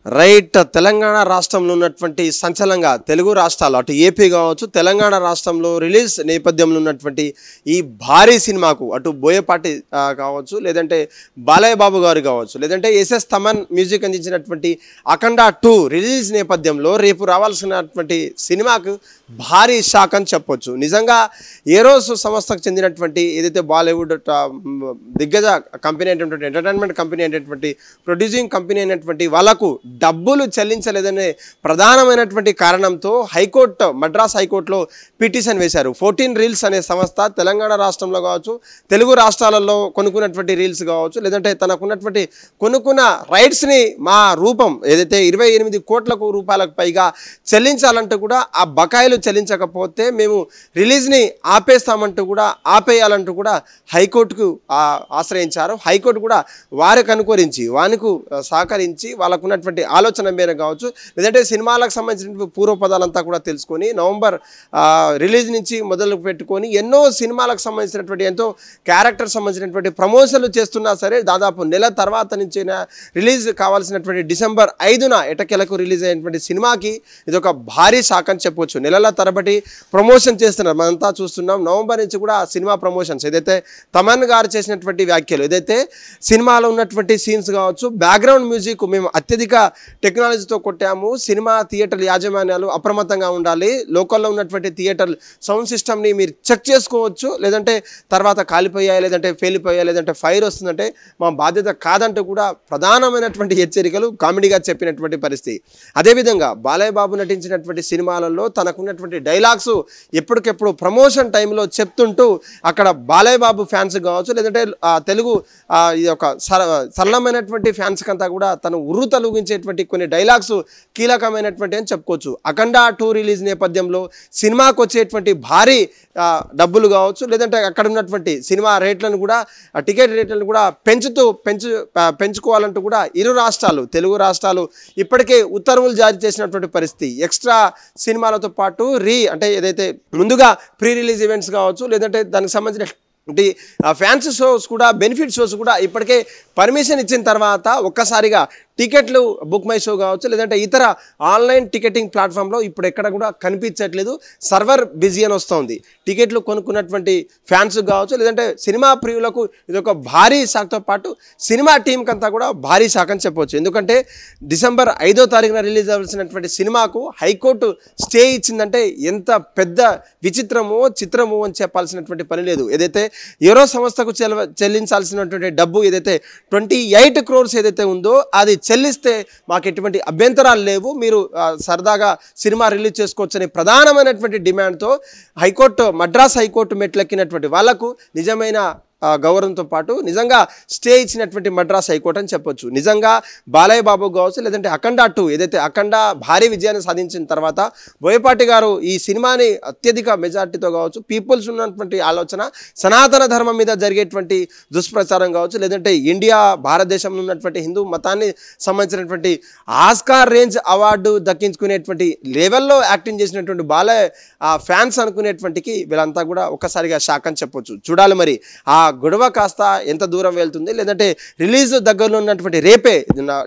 Right. Telangana రాష్ట్రంలో ఉన్నటువంటి సంచలనంగా తెలుగు రాష్ట్రాలు అటు ఏపీ కావచ్చు, తెలంగాణ రాష్ట్రంలో రిలీజ్ నేపథ్యంలో ఉన్నటువంటి ఈ భారీ సినిమాకు అటు బోయపాటి కావచ్చు, లేదంటే బాలయ్య బాబు గారు కావచ్చు, లేదంటే ఎస్ఎస్ తమన్ మ్యూజిక్ అందించినటువంటి అఖండ 2 రిలీజ్ నేపథ్యంలో రేపు రావాల్సినటువంటి సినిమాకు భారీ షాక్ అని చెప్పొచ్చు. నిజంగా ఏరోస్ సంస్థకు చెందినటువంటి ఏదైతే బాలీవుడ్ దిగ్గజ కంపెనీ అయినటువంటి ఎంటర్టైన్మెంట్ కంపెనీ అయినటువంటి ప్రొడ్యూసింగ్ కంపెనీ అయినటువంటి వాళ్ళకు డబ్బులు చెల్లించలేదనే ప్రధానమైనటువంటి కారణంతో హైకోర్టు మద్రాస్ హైకోర్టులో పిటిషన్ వేశారు. 14 రీల్స్ అనే సంస్థ తెలంగాణ రాష్ట్రంలో కావచ్చు, తెలుగు రాష్ట్రాలలో కొనుక్కున్నటువంటి రీల్స్ కావచ్చు, లేదంటే తనకున్నటువంటి కొనుక్కున్న రైట్స్ని మా రూపం ఏదైతే 28 కోట్ల రూపాయలకు పైగా చెల్లించాలంటూ కూడా ఆ బకాయిలు చెల్లించకపోతే మేము రిలీజ్ని ఆపేస్తామంటూ కూడా ఆపేయాలంటూ కూడా హైకోర్టుకు ఆశ్రయించారు. హైకోర్టు కూడా వారికి అనుకరించి వానికి సహకరించి వాళ్ళకున్నటువంటి ఆలోచన మేరకు కావచ్చు, లేదంటే సినిమాలకు సంబంధించిన పూర్వపదాలంతా కూడా తెలుసుకొని నవంబర్ రిలీజ్ నుంచి మొదలు పెట్టుకొని ఎన్నో సినిమాలకు సంబంధించినటువంటి ఎంతో క్యారెక్టర్ సంబంధించినటువంటి ప్రమోషన్లు చేస్తున్నా సరే దాదాపు నెల తర్వాత నుంచి రిలీజ్ కావాల్సినటువంటి డిసెంబర్ 5న ఎటకెలకు రిలీజ్ అయినటువంటి సినిమాకి ఇది ఒక భారీ షాక్ అని చెప్పవచ్చు. నెలల తరబడి ప్రమోషన్ చేస్తున్నారు, మనంతా చూస్తున్నాం. నవంబర్ నుంచి కూడా సినిమా ప్రమోషన్స్ ఏదైతే తమన్ గారు చేసినటువంటి వ్యాఖ్యలు ఏదైతే సినిమాలో ఉన్నటువంటి సీన్స్ కావచ్చు, బ్యాక్గ్రౌండ్ మ్యూజిక్ మేము అత్యధిక టెక్నాలజీతో కొట్టాము, సినిమా థియేటర్ యాజమాన్యాలు అప్రమత్తంగా ఉండాలి, లోకల్లో ఉన్నటువంటి థియేటర్ సౌండ్ సిస్టమ్ని మీరు చెక్ చేసుకోవచ్చు, లేదంటే తర్వాత కాలిపోయాయి, లేదంటే ఫెయిలిపోయాయి, లేదంటే ఫైర్ వస్తుందంటే మా బాధ్యత కాదంటూ కూడా ప్రధానమైనటువంటి హెచ్చరికలు కామెడీగా చెప్పినటువంటి పరిస్థితి. అదేవిధంగా బాలయ్య బాబు నటించినటువంటి సినిమాలలో తనకున్నటువంటి డైలాగ్స్ ఎప్పటికెప్పుడు ప్రమోషన్ టైంలో చెప్తుంటూ అక్కడ బాలయ్య బాబు ఫ్యాన్స్ కావచ్చు, లేదంటే తెలుగు ఈ యొక్క సరళమైనటువంటి ఫ్యాన్స్కి అంతా కూడా తను ఉర్రు తొలగించేటువంటి కొన్ని డైలాగ్స్ కీలకమైనటువంటి అని చెప్పుకోవచ్చు. అఖండ 2 రిలీజ్ నేపథ్యంలో సినిమాకు వచ్చేటువంటి భారీ డబ్బులు కావచ్చు, లేదంటే అక్కడ ఉన్నటువంటి సినిమా రేట్లను కూడా టికెట్ రేట్లను కూడా పెంచుకోవాలంటూ కూడా ఇరు రాష్ట్రాలు తెలుగు రాష్ట్రాలు ఇప్పటికే ఉత్తర్వులు జారీ చేసినటువంటి పరిస్థితి. ఎక్స్ట్రా సినిమాలతో పాటు అంటే ఏదైతే ముందుగా ప్రీ రిలీజ్ ఈవెంట్స్ కావచ్చు, లేదంటే దానికి సంబంధించిన ఫ్యాన్సీ షోస్ కూడా బెనిఫిట్ షోస్ కూడా ఇప్పటికే పర్మిషన్ ఇచ్చిన తర్వాత ఒక్కసారిగా టికెట్లు బుక్ మై షో కావచ్చు, లేదంటే ఇతర ఆన్లైన్ టికెటింగ్ ప్లాట్ఫామ్లో ఇప్పుడు ఎక్కడ కూడా కనిపించట్లేదు, సర్వర్ బిజీ అని వస్తుంది. టికెట్లు కొనుక్కున్నటువంటి ఫ్యాన్స్ కావచ్చు, లేదంటే సినిమా ప్రియులకు ఇది ఒక భారీ షాక్తో పాటు సినిమా టీంకి అంతా కూడా భారీ షాక్ అని చెప్పవచ్చు. ఎందుకంటే డిసెంబర్ 5వ తారీఖున రిలీజ్ అవ్వాల్సినటువంటి సినిమాకు హైకోర్టు స్టే ఇచ్చిందంటే ఎంత పెద్ద విచిత్రమో చిత్రమో అని చెప్పాల్సినటువంటి పని లేదు. ఏదైతే ఏరో సంస్థకు చెల్లించాల్సినటువంటి డబ్బు ఏదైతే 28 crores ఏదైతే ఉందో అది చెల్లిస్తే మాకు ఎటువంటి అభ్యంతరాలు లేవు, మీరు సరదాగా సినిమా రిలీజ్ చేసుకోవచ్చని ప్రధానమైనటువంటి డిమాండ్తో మద్రాస్ హైకోర్టు మెట్లెక్కినటువంటి వాళ్లకు నిజమైన గౌరవంతో పాటు నిజంగా స్టే ఇచ్చినటువంటి మద్రాస్ హైకోర్టు అని చెప్పొచ్చు. నిజంగా బాలయ్య బాబు కావచ్చు, లేదంటే అఖండ 2 ఏదైతే అఖండ భారీ విజయాన్ని సాధించిన తర్వాత బోయపాటి గారు ఈ సినిమాని అత్యధిక మెజార్టీతో కావచ్చు, పీపుల్స్ ఉన్నటువంటి ఆలోచన సనాతన ధర్మం మీద జరిగేటువంటి దుష్ప్రచారం కావచ్చు, లేదంటే ఇండియా భారతదేశంలో ఉన్నటువంటి హిందూ మతాన్ని సంబంధించినటువంటి ఆస్కార్ రేంజ్ అవార్డు దక్కించుకునేటువంటి లెవెల్లో యాక్టింగ్ చేసినటువంటి బాలయ్య ఫ్యాన్స్ అనుకునేటువంటికి వీళ్ళంతా కూడా ఒక్కసారిగా షాక్ అని చెప్పొచ్చు. చూడాలి మరి ఆ గొడవ కాస్త ఎంత దూరం వెళ్తుంది, లేదంటే రిలీజ్ దగ్గరలో ఉన్నటువంటి రేపే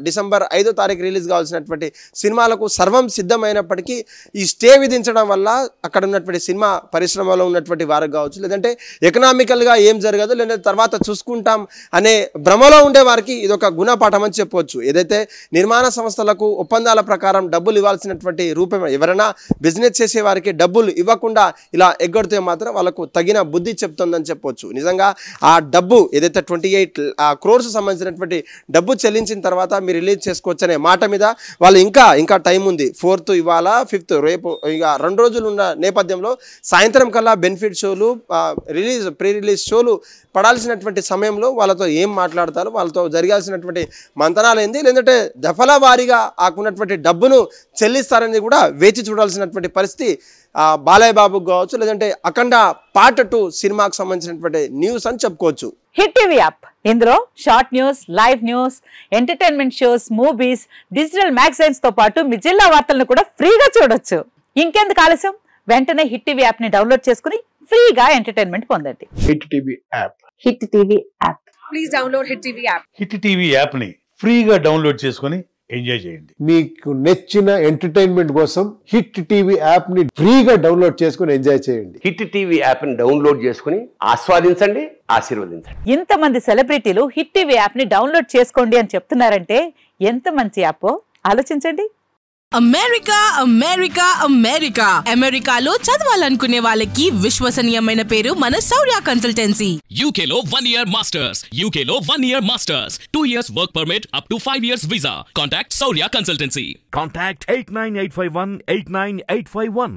డిసెంబర్ 5వ తారీఖు రిలీజ్ కావాల్సినటువంటి సినిమాలకు సర్వం సిద్ధమైనప్పటికీ ఈ స్టే విధించడం వల్ల అక్కడ ఉన్నటువంటి సినిమా పరిశ్రమలో ఉన్నటువంటి వారికి కావచ్చు, లేదంటే ఎకనామికల్గా ఏం జరగదు, లేదంటే తర్వాత చూసుకుంటాం అనే భ్రమలో ఉండే వారికి ఇది ఒక గుణపాఠం అని చెప్పవచ్చు. ఏదైతే నిర్మాణ సంస్థలకు ఒప్పందాల ప్రకారం డబ్బులు ఇవ్వాల్సినటువంటి రూపం ఎవరైనా బిజినెస్ చేసే వారికి డబ్బులు ఇవ్వకుండా ఇలా ఎగ్గొడితే మాత్రం వాళ్ళకు తగిన బుద్ధి చెప్తుందని చెప్పవచ్చు. నిజంగా ఆ డబ్బు ఏదైతే 28 crores సంబంధించినటువంటి డబ్బు చెల్లించిన తర్వాత మీరు రిలీజ్ చేసుకోవచ్చు అనే మాట మీద వాళ్ళు ఇంకా టైం ఉంది. 4th ఇవాళ 5th రేపు ఇక 2 రోజులు ఉన్న నేపథ్యంలో సాయంత్రం కల్లా బెనిఫిట్ షోలు ప్రీ రిలీజ్ షోలు పడాల్సినటువంటి సమయంలో వాళ్ళతో ఏం మాట్లాడతారు, వాళ్ళతో జరగాల్సినటువంటి మంతనాలు ఏంది, లేదంటే దఫల వారీగా ఆకున్నటువంటి డబ్బును చెల్లిస్తారని కూడా వేచి చూడాల్సినటువంటి పరిస్థితి బాలయ్య బాబు కావచ్చు, లేదంటే అఖండ పార్ట్ 2 సినిమాకు సంబంధించినటువంటి న్యూస్ అని చెప్పుకోవచ్చు. హిట్ టీవీ యాప్ ఇందులో short news, live news, entertainment shows, movies, digital magazines తో పాటు మీ జిల్లా వార్తలను కూడా ఫ్రీగా చూడొచ్చు. ఇంకెందుకు ఆలస్యం, వెంటనే హిట్ టీవీ యాప్ ని డౌన్లోడ్ చేసుకుని ఫ్రీగా ఎంటర్టైన్మెంట్ పొందండి. Hit TV app. Hit TV app. Please download hit TV app. Hit TV app ని ఫ్రీగా డౌన్లోడ్ చేసుకుని ఎంజాయ్ చేయండి. మీకు నచ్చిన ఎంటర్టైన్మెంట్ కోసం హిట్ టీవీ యాప్ ని ఫ్రీగా డౌన్లోడ్ చేసుకుని ఎంజాయ్ చేయండి. హిట్ టీవీ యాప్ ని డౌన్లోడ్ చేసుకుని ఆస్వాదించండి, ఆశీర్వదించండి. ఇంతమంది సెలబ్రిటీలు హిట్ టీవీ యాప్ ని డౌన్లోడ్ చేసుకోండి అని చెప్తున్నారంటే ఎంత మంచి యాప్ ఆలోచించండి. అమెరికా అమెరికా అమెరికా అమెరికాలో చదవాలనుకునే వాళ్ళకి విశ్వసనీయమైన పేరు మన శౌర్య కన్సల్టెన్సీ. UK లో 1 year masters, UK లో 1 year masters, 2 years work permit up to 5 years visa. Contact Saurya Consultancy. Contact 89851 89851.